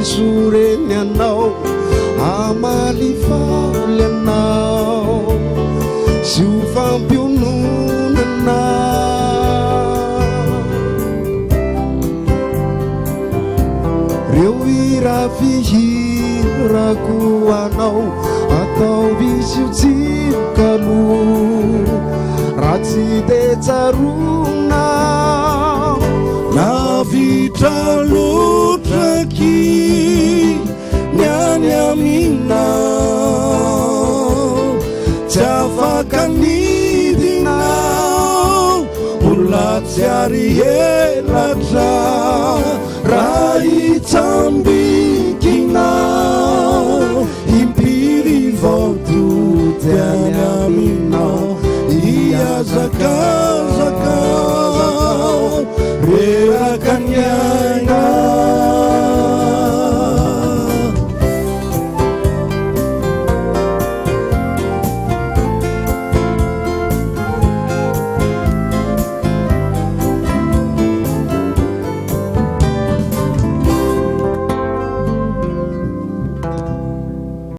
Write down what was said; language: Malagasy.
Risureny anao amalifaly anao sy ho fampiononana reo ira fihirako anao atao visy tsikalo raha tsy de tsarona navitra lotraky ny any aminao tsy afaka nidinao olona tsy ary helatra raha